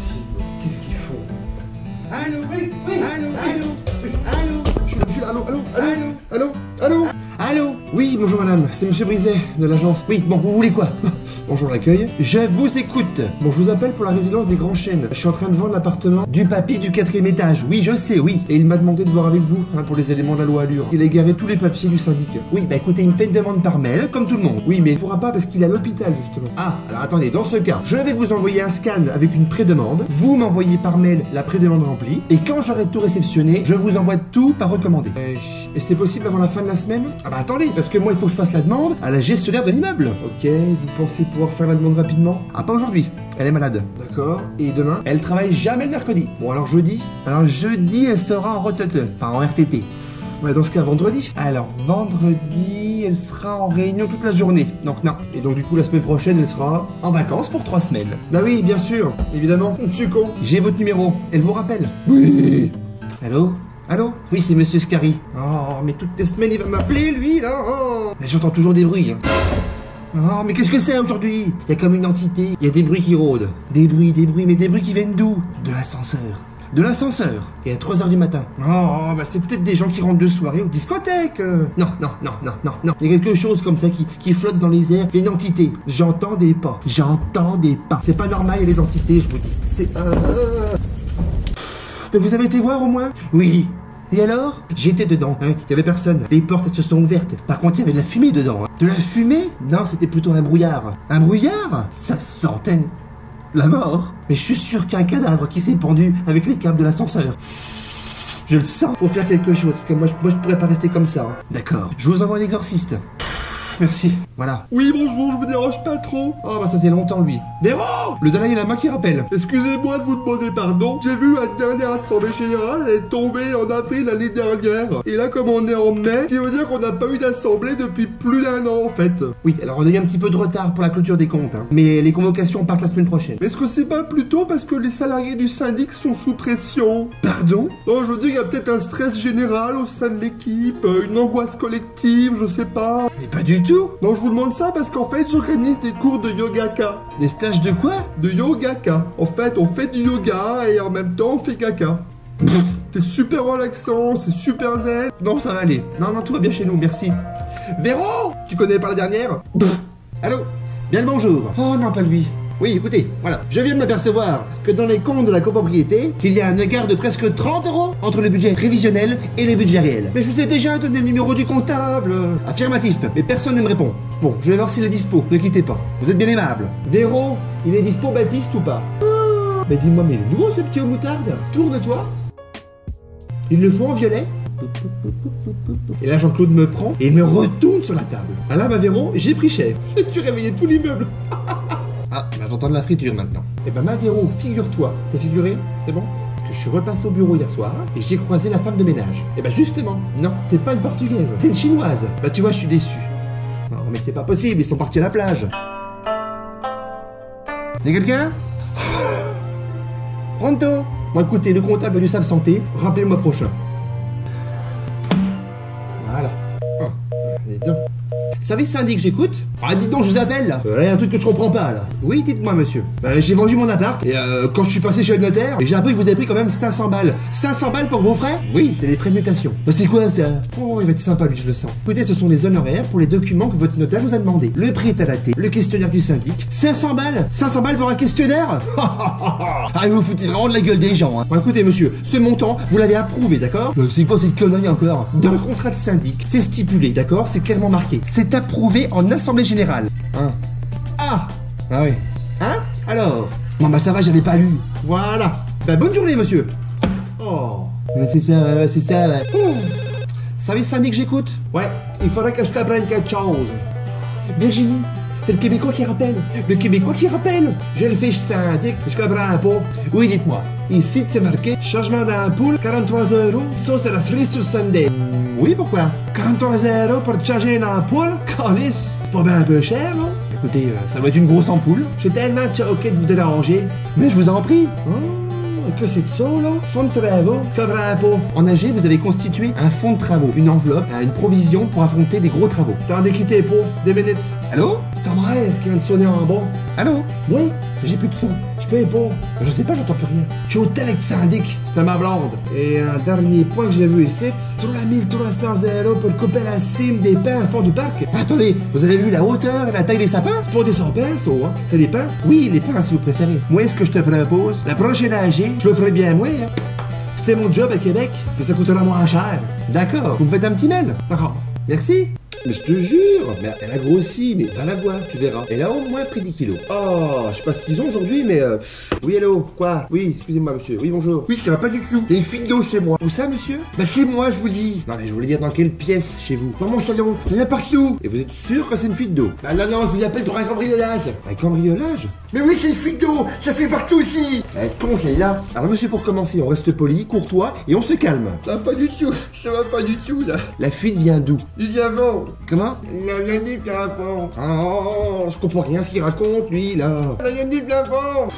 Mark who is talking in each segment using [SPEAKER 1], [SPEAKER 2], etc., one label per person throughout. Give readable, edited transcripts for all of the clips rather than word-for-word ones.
[SPEAKER 1] possible. Qu'est-ce qu'ils font? Allô? Oui, oui. Allô? Allô? Oui, allô? Je suis là, allô? Allô? Allô? Allô? Allô? Allô? Oui, bonjour madame, c'est monsieur Brizet de l'agence. Oui, bon, vous voulez quoi? Bonjour l'accueil. Je vous écoute. Bon, je vous appelle pour la résidence des Grands Chênes. Je suis en train de vendre l'appartement du papy du 4e étage. Oui, je sais, oui. Et il m'a demandé de voir avec vous, pour les éléments de la loi Allure. Il a égaré tous les papiers du syndic. Oui, bah écoutez, il me fait une demande par mail, comme tout le monde. Oui, mais il ne pourra pas parce qu'il est à l'hôpital, justement. Ah, alors attendez, dans ce cas, je vais vous envoyer un scan avec une pré-demande. Vous m'envoyez par mail la pré-demande remplie. Et quand j'aurai tout réceptionné, je vous envoie tout par recommandé. Et c'est possible avant la fin de la semaine? Ah bah attendez, parce que moi, il faut que je fasse la demande à la gestionnaire de l'immeuble. Ok, vous pensez pouvoir faire la demande rapidement? Ah, pas aujourd'hui, elle est malade. D'accord, et demain? Elle travaille jamais le mercredi. Bon, alors jeudi? Alors jeudi, elle sera en RTT, enfin en RTT. Ouais, dans ce cas, vendredi? Alors vendredi, elle sera en réunion toute la journée. Donc non. Et donc du coup, la semaine prochaine, elle sera en vacances pour 3 semaines. Bah oui, bien sûr, évidemment, je suis con. J'ai votre numéro, elle vous rappelle? Oui. Allô? Allô? Oui, c'est monsieur Scary. Oh, mais toutes les semaines, il va m'appeler, lui, là. Oh. Mais j'entends toujours des bruits. Oh, mais qu'est-ce que c'est aujourd'hui? Il y a comme une entité, il y a des bruits qui rôdent. Des bruits, mais des bruits qui viennent d'où? De l'ascenseur. De l'ascenseur. Et à 3h du matin. Oh, bah c'est peut-être des gens qui rentrent de soirée aux discothèques. Non. Il y a quelque chose comme ça qui flotte dans les airs. Il y a une entité. J'entends des pas. C'est pas normal, il y a les entités, je vous dis. C'est... Mais vous avez été voir au moins? Oui. Et alors? J'étais dedans, il y avait personne. Les portes elles se sont ouvertes. Par contre, il y avait de la fumée dedans. De la fumée? Non, c'était plutôt un brouillard. Un brouillard? Ça sentait la mort. Mais je suis sûr qu'il y a un cadavre qui s'est pendu avec les câbles de l'ascenseur. Je le sens. Faut faire quelque chose, parce que moi je pourrais pas rester comme ça. D'accord. Je vous envoie un exorciste. Merci. Voilà. Oui, bonjour, je vous dérange pas trop. Oh, bah ça faisait longtemps, lui. Véro! Le Dalai Lama qui rappelle. Excusez-moi de vous demander pardon. J'ai vu la dernière assemblée générale, elle est tombée en avril l'année dernière. Et là, comme on est en mai, ça veut dire qu'on n'a pas eu d'assemblée depuis plus d'1 an, en fait. Oui, alors on a eu un petit peu de retard pour la clôture des comptes, mais les convocations partent la semaine prochaine. Est-ce que c'est pas plutôt parce que les salariés du syndic sont sous pression? Pardon? Non, je veux dire, il y a peut-être un stress général au sein de l'équipe, une angoisse collective, je sais pas. Mais pas du tout. Non, je vous demande ça parce qu'en fait, j'organise des cours de yogaka. Des stages de quoi? De yogaka. En fait, on fait du yoga et en même temps, on fait caca. C'est super relaxant, c'est super zen. Non, ça va aller. Non, tout va bien chez nous, merci. Véro! Tu connais pas la dernière? Allô? Bien le bonjour. Oh non, pas lui. Oui, écoutez, voilà. Je viens de m'apercevoir que dans les comptes de la copropriété, qu'il y a un écart de presque 30 € entre le budget prévisionnel et les budgets réels. Mais je vous ai déjà donné le numéro du comptable. Affirmatif, mais personne ne me répond. Bon, je vais voir s'il est dispo. Ne quittez pas. Vous êtes bien aimable. Véro, il est dispo Baptiste ou pas? Mais dis-moi, mais il est nouveau ce petit au moutarde? Tourne-toi. Ils le font en violet? Et là, Jean-Claude me prend et me retourne sur la table. Ah là, ma Véro, j'ai pris cher. J'ai dû réveiller tout l'immeuble. Ah, bah j'entends de la friture maintenant. Eh ben ma Véro, figure-toi, t'es figuré? C'est bon? Parce que je suis repassé au bureau hier soir et j'ai croisé la femme de ménage. Eh ben justement, non, c'est pas une portugaise, c'est une chinoise. Bah tu vois, je suis déçu. Non mais c'est pas possible, ils sont partis à la plage. Y'a quelqu'un? Pronto? Bon écoutez, le comptable a dû s'absenter, rappelez-moi prochain. Voilà. Oh, dis donc. Service syndic, j'écoute. Ah, dites donc, je vous appelle là. Il y a un truc que je comprends pas là. Oui, dites-moi, monsieur. J'ai vendu mon appart et quand je suis passé chez le notaire, j'ai appris que vous avez pris quand même 500 balles. 500 balles pour vos frais? Oui, c'est les frais de mutation. C'est quoi ça? Oh, il va être sympa lui, je le sens. Écoutez, ce sont les honoraires pour les documents que votre notaire vous a demandé. Le prix est adapté, le questionnaire du syndic. 500 balles? 500 balles pour un questionnaire? Ah, vous foutez vraiment de la gueule des gens. Bon, écoutez, monsieur, ce montant, vous l'avez approuvé, d'accord? C'est quoi cette connerie encore? Dans le contrat de syndic, c'est stipulé, d'accord? C'est clairement marqué. C'est approuvé en assemblée générale. Hein? Ah oui. Hein? Alors? Bon bah ça va, j'avais pas lu. Voilà. Bah bonne journée, monsieur. Oh. C'est ça, ouais. Service syndic, j'écoute. Ouais, il faudrait que je t'apprenne quelque chose. Virginie, c'est le Québécois qui rappelle. Le Québécois qui rappelle. J'ai le fiche syndic, je comprends pas. Oui, dites-moi. Ici, c'est marqué changement d'ampoule, 43 €, ça c'est la free sur Sunday. Oui, pourquoi? 43 € pour changer une ampoule? Calice, c'est pas bien un peu cher, non? Écoutez, ça doit être une grosse ampoule. Je suis tellement choqué de vous déranger. Mais je vous en prie. Oh, que c'est de ça, là? Fonds de travaux, comprends pas. En AG, vous avez constitué un fonds de travaux, une enveloppe, une provision pour affronter des gros travaux. T'en as quitté pas, des minutes. Allô? C'est ton rêve qui vient de sonner en bas. Allô? Oui? J'ai plus de son. Je paye pas. Je sais pas, j'entends plus rien. Je suis au tel avec syndic. C'était ma blonde. Et un dernier point que j'ai vu ici. 3300 € pour couper la cime des pins à fond du parc. Attendez, vous avez vu la hauteur et la taille des sapins? C'est pas des sapins, ça, hein? C'est les pins? Oui, les pins si vous préférez. Moi, ce que je te propose, la prochaine AG, je le ferai bien moi, hein? C'était mon job à Québec, mais ça coûtera moins cher. D'accord, vous me faites un petit mail? D'accord. Merci. Mais je te jure, mais elle a grossi, mais va la voir, tu verras. Elle a au moins pris 10 kilos. Oh, je sais pas ce qu'ils ont aujourd'hui, mais Oui, hello, quoi? Oui, excusez-moi, monsieur. Oui, bonjour. Oui, ça va pas du tout. Il y a une fuite d'eau chez moi. Où ça, monsieur? Bah, c'est moi, je vous dis. Non, mais je voulais dire dans quelle pièce chez vous? Dans mon salon. Il y en a partout. Et vous êtes sûr que c'est une fuite d'eau? Bah, non, non, je vous appelle pour un cambriolage. Un cambriolage? Mais oui, c'est une fuite d'eau. Ça fait partout ici. Elle est con, celle-là. Alors, monsieur, pour commencer, on reste poli, courtois, et on se calme. Ça va pas du tout. Ça va pas du tout, là. La fuite vient d'où? Il vient avant. Comment? Il vient du plafond. Oh, je comprends rien à ce qu'il raconte, lui, là. Il vient du plafond.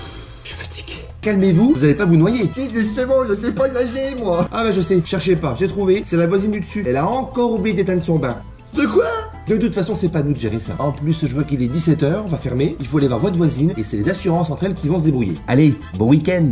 [SPEAKER 1] Je suis fatigué. Calmez-vous, vous allez pas vous noyer. Si, justement, je sais pas nager, moi. Ah bah je sais, cherchez pas, j'ai trouvé, c'est la voisine du dessus. Elle a encore oublié d'éteindre son bain. De quoi? De toute façon, c'est pas à nous de gérer ça. En plus, je vois qu'il est 17h, on va fermer. Il faut aller voir votre voisine et c'est les assurances entre elles qui vont se débrouiller. Allez, bon week-end.